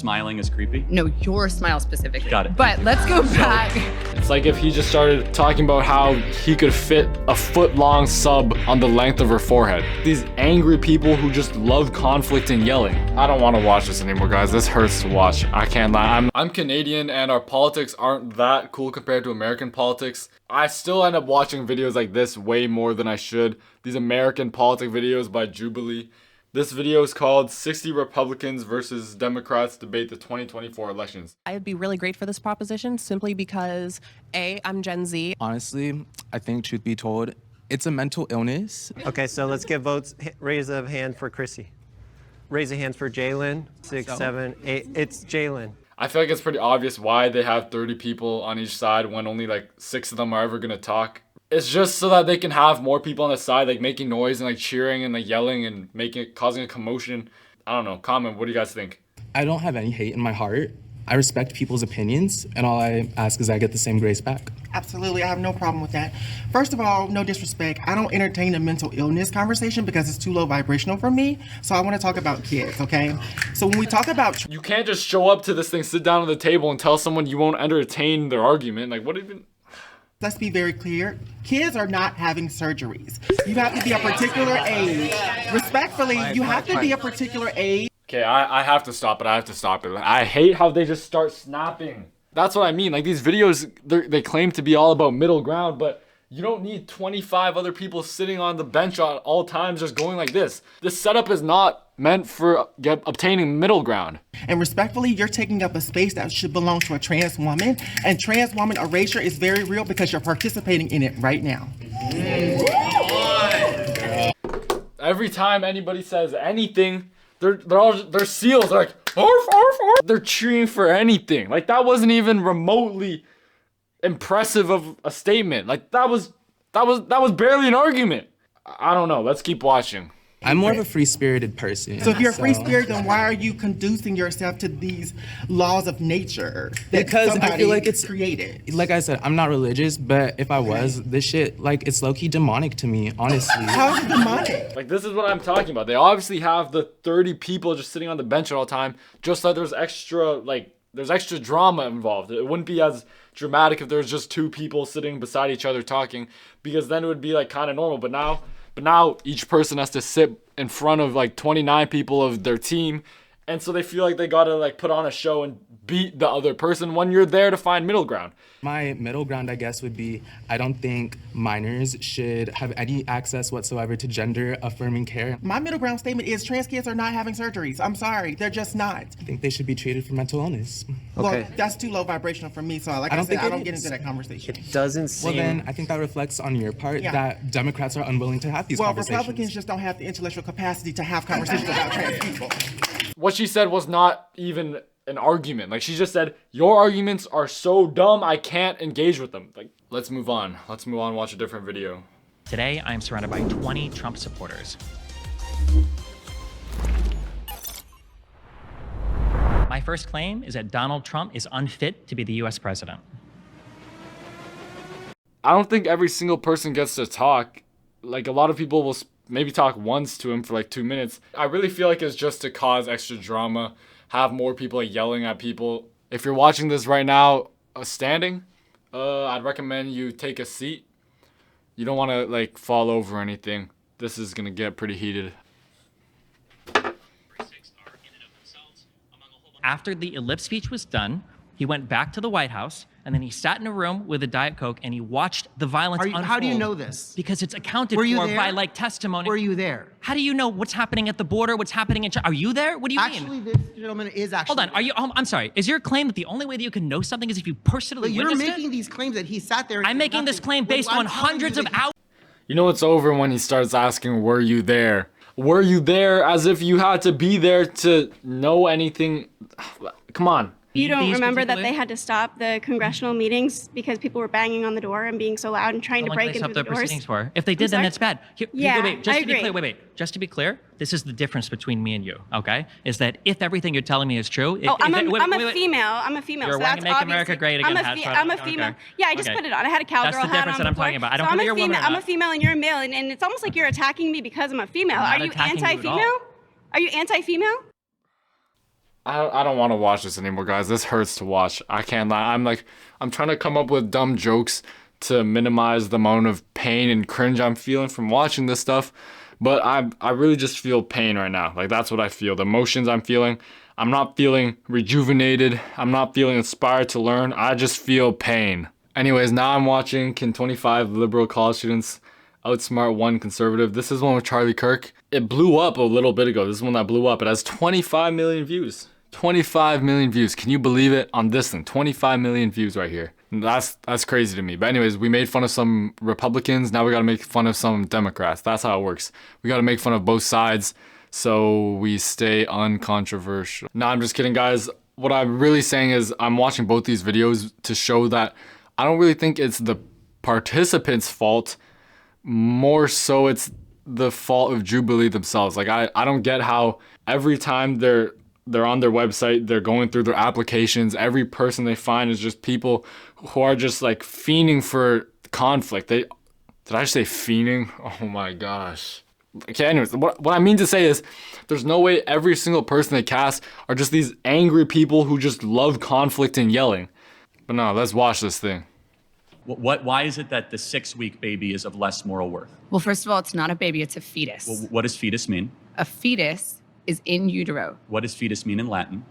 smiling is creepy? No, your smile specifically. Got it. But let's go back. It's like if he just started talking about how he could fit a foot-long sub on the length of her forehead. These angry people who just love conflict and yelling. I don't want to watch this anymore, guys. This hurts to watch. I can't lie. I'm Canadian and our politics aren't that cool compared to American politics. I still end up watching videos like this way more than I should. These American politic videos by Jubilee. This video is called 60 Republicans versus Democrats Debate the 2024 Elections. I would be really great for this proposition simply because A, I'm Gen Z. Honestly, I think, truth be told, it's a mental illness. Okay, so let's get votes. Raise a hand for Chrissy. Raise a hand for Jalen. 6, 7, 8. It's Jalen. I feel like it's pretty obvious why they have 30 people on each side when only like 6 of them are ever gonna talk. It's just so that they can have more people on the side, like making noise and like cheering and like yelling and causing a commotion. I don't know. Comment, what do you guys think? I don't have any hate in my heart. I respect people's opinions, and all I ask is I get the same grace back. Absolutely, I have no problem with that. First of all, no disrespect, I don't entertain a mental illness conversation because it's too low vibrational for me. So I want to talk about kids, okay? So when we talk about... You can't just show up to this thing, sit down at the table and tell someone you won't entertain their argument. Like, what even... Let's be very clear. Kids are not having surgeries. You have to be a particular age. Respectfully, you have to be a particular age. Okay, I have to stop it. I have to stop it. I hate how they just start snapping. That's what I mean. Like, these videos, they claim to be all about middle ground, but you don't need 25 other people sitting on the bench at all times just going like this. This setup is not meant for obtaining middle ground. And respectfully, you're taking up a space that should belong to a trans woman. And trans woman erasure is very real because you're participating in it right now. Every time anybody says anything, they're seals. They're like, arf, arf, arf. They're cheering for anything. Like, that wasn't even remotely impressive of a statement. Like, that was barely an argument. I don't know. Let's keep watching. I'm more of a free-spirited person. So if you're a free spirit, then why are you conducing yourself to these laws of nature that Because I feel like it's created? Like I said, I'm not religious, but if I was, this shit, like, it's low-key demonic to me, honestly. How is it demonic? Like, this is what I'm talking about. They obviously have the 30 people just sitting on the bench all the time, just like there's extra drama involved. It wouldn't be as dramatic if there was just 2 people sitting beside each other talking, because then it would be like kind of normal. But now each person has to sit in front of like 29 people of their team, and so they feel like they gotta like put on a show and beat the other person when you're there to find middle ground. My middle ground, I guess, would be I don't think minors should have any access whatsoever to gender-affirming care. My middle ground statement is trans kids are not having surgeries. I'm sorry, they're just not. I think they should be treated for mental illness. Okay. Well, that's too low vibrational for me, so like I said, I don't get into that conversation. It doesn't seem... Well, then I think that reflects on your part that Democrats are unwilling to have these conversations. Well, Republicans just don't have the intellectual capacity to have conversations about trans people. What she said was not even an argument. Like, she just said, your arguments are so dumb, I can't engage with them. Like, let's move on. Let's move on and watch a different video. Today, I am surrounded by 20 Trump supporters. My first claim is that Donald Trump is unfit to be the US president. I don't think every single person gets to talk. Like, a lot of people will maybe talk once to him for like 2 minutes. I really feel like it's just to cause extra drama, have more people like yelling at people. If you're watching this right now standing, I'd recommend you take a seat. You don't want to like fall over or anything. This is gonna get pretty heated. After the ellipse speech was done, he went back to the White House, and then he sat in a room with a Diet Coke and he watched the violence unfold. How do you know this? Because it's accounted Were you for there? by like testimony. Were you there? How do you know what's happening at the border, what's happening in China? Are you there? What do you mean? Actually, this gentleman is actually... Hold on, are you, I'm sorry, is your claim that the only way that you can know something is if you personally But you're witnessed making these claims that he sat there... I'm making this claim based on hundreds of hours. You know it's over when he starts asking, were you there? Were you there, as if you had to be there to know anything? Come on. You don't remember that they had to stop the congressional meetings because people were banging on the door and being so loud and trying to break into the doors? Proceedings for? If they did, then that's bad. Just to be clear, this is the difference between me and you, okay? Is that if everything you're telling me is true... I'm a female. You're so wanting to make America great again. I'm a female. Okay. Yeah, I just put it on. I had a cowgirl hat on. That's the difference that I'm talking about. I don't care you're a woman or not. I'm a female and you're a male, and it's almost like you're attacking me because I'm a female. Are you anti-female? Are you anti-female? I don't want to watch this anymore, guys. This hurts to watch. I can't lie. I'm trying to come up with dumb jokes to minimize the amount of pain and cringe I'm feeling from watching this stuff. But I really just feel pain right now. Like, that's what I feel. The emotions I'm feeling. I'm not feeling rejuvenated. I'm not feeling inspired to learn. I just feel pain. Anyways, now I'm watching Can 25 Liberal College Students Outsmart 1 Conservative? This is one with Charlie Kirk. It blew up a little bit ago. This is one that blew up. It has 25 million views. 25 million views. Can you believe it? On this thing, 25 million views right here. That's crazy to me. But anyways, we made fun of some Republicans. Now we gotta make fun of some Democrats. That's how it works. We gotta make fun of both sides so we stay uncontroversial. No, I'm just kidding, guys. What I'm really saying is I'm watching both these videos to show that I don't really think it's the participants' fault. More so it's the fault of Jubilee themselves. Like, I don't get how every time they're on their website, they're going through their applications, every person they find is just people who are just like fiending for conflict. Did I just say fiending? Oh my gosh. Okay, anyways, what I mean to say is there's no way every single person they cast are just these angry people who just love conflict and yelling. But no, let's watch this thing. Why is it that the 6-week baby is of less moral worth? Well, first of all, it's not a baby, it's a fetus. Well, what does fetus mean? A fetus is in utero. What does fetus mean in Latin?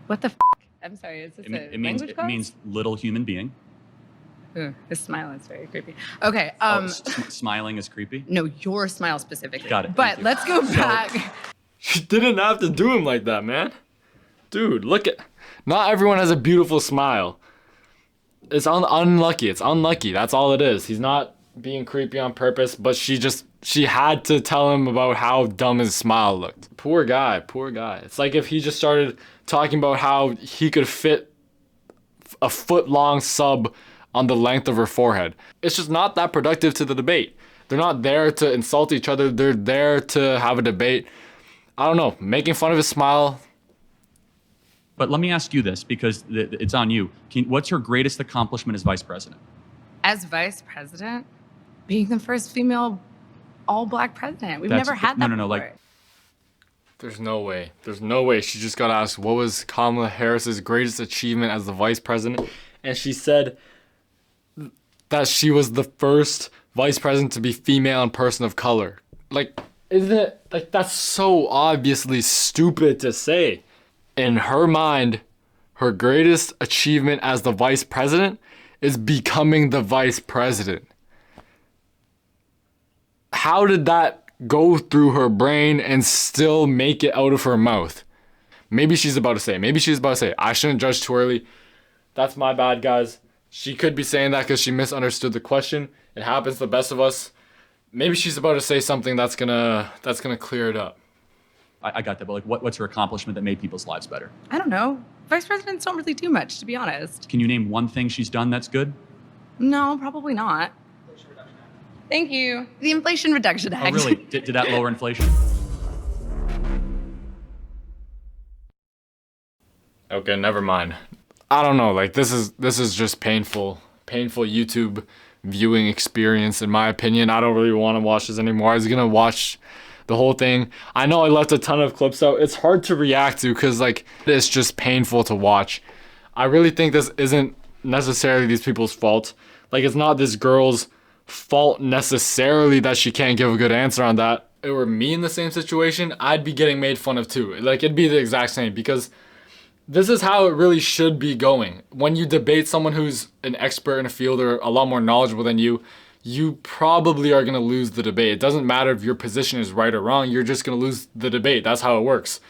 What the f? I'm sorry, is this It means little human being. Ooh, this smile is very creepy. Okay, Smiling is creepy? no, your smile specifically. Got it, But thank you. let's go back. You didn't have to do him like that, man. Dude, look at... Not everyone has a beautiful smile. It's unlucky. It's unlucky. That's all it is. He's not being creepy on purpose, but she had to tell him about how dumb his smile looked. Poor guy, poor guy. It's like if he just started talking about how he could fit a foot-long sub on the length of her forehead. It's just not that productive to the debate. They're not there to insult each other. They're there to have a debate. I don't know, making fun of his smile. But let me ask you this, because it's on you. What's her greatest accomplishment as vice president? As vice president, being the first female all-black president. We've never had that before. Like, There's no way. There's no way. She just got asked what was Kamala Harris's greatest achievement as the vice president, and she said that she was the first vice president to be female and person of color. Like, isn't it, like, that's so obviously stupid to say. In her mind, her greatest achievement as the vice president is becoming the vice president. How did that go through her brain and still make it out of her mouth? Maybe she's about to say, I shouldn't judge too early. That's my bad, guys. She could be saying that because she misunderstood the question. It happens to the best of us. Maybe she's about to say something that's gonna clear it up. I got that, but like, what's her accomplishment that made people's lives better? I don't know. Vice presidents don't really do much, to be honest. Can you name one thing she's done that's good? No, probably not. Thank you. The Inflation Reduction Act. Oh, really? Did that lower inflation? Okay, never mind. I don't know, like, this is just painful YouTube viewing experience, in my opinion. I don't really want to watch this anymore. I was gonna watch the whole thing. I know I left a ton of clips out. It's hard to react to because, like, it's just painful to watch. I really think this isn't necessarily these people's fault. Like, it's not this girl's fault necessarily that she can't give a good answer on that. If it were me in the same situation, I'd be getting made fun of too. Like, it'd be the exact same, because this is how it really should be going. When you debate someone who's an expert in a field or a lot more knowledgeable than you, you probably are gonna lose the debate. It doesn't matter if your position is right or wrong, you're just gonna lose the debate. That's how it works.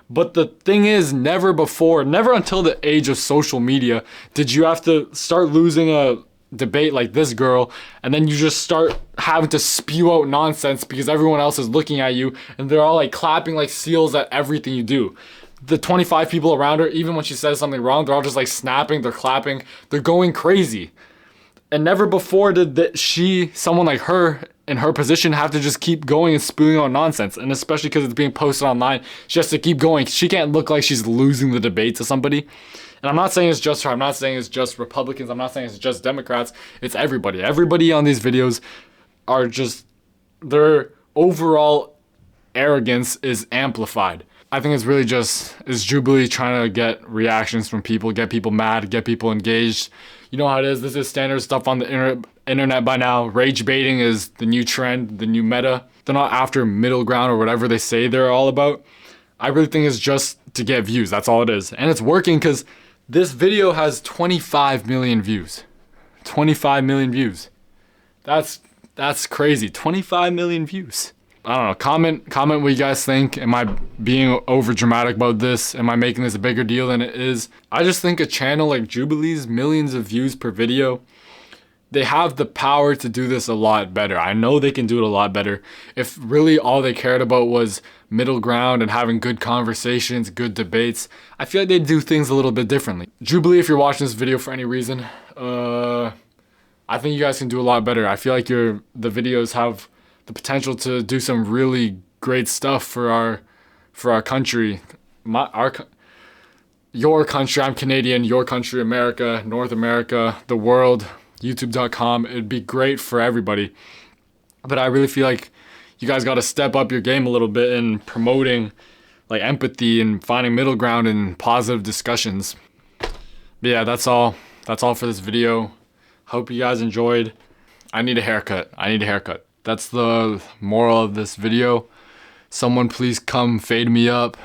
But the thing is, never until the age of social media did you have to start losing a debate like this girl, and then you just start having to spew out nonsense because everyone else is looking at you and they're all like clapping like seals at everything you do. The 25 people around her, even when she says something wrong, they're all just like snapping, they're clapping, they're going crazy. And never before did someone like her in her position have to just keep going and spewing out nonsense. And especially because it's being posted online, she has to keep going. She can't look like she's losing the debate to somebody. And I'm not saying it's just her. I'm not saying it's just Republicans. I'm not saying it's just Democrats. It's everybody. Everybody on these videos are just, their overall arrogance is amplified. I think it's really just, is Jubilee trying to get reactions from people, get people mad, get people engaged. You know how it is. This is standard stuff on the internet by now. Rage baiting is the new trend, the new meta. They're not after middle ground or whatever they say they're all about. I really think it's just to get views. That's all it is. And it's working because this video has 25 million views. 25 million views. That's crazy. 25 million views. I don't know. Comment what you guys think. Am I being over dramatic about this? Am I making this a bigger deal than it is? I just think a channel like Jubilee's, millions of views per video, they have the power to do this a lot better. I know they can do it a lot better. If really all they cared about was middle ground and having good conversations, good debates, I feel like they'd do things a little bit differently. Jubilee, if you're watching this video for any reason, I think you guys can do a lot better. I feel like the videos have the potential to do some really great stuff for our country. Your country, I'm Canadian, your country, America, North America, the world, youtube.com. It'd be great for everybody. But I really feel like you guys got to step up your game a little bit in promoting like empathy and finding middle ground and positive discussions. But yeah, that's all for this video. Hope you guys enjoyed. I need a haircut. That's the moral of this video. Someone please come fade me up.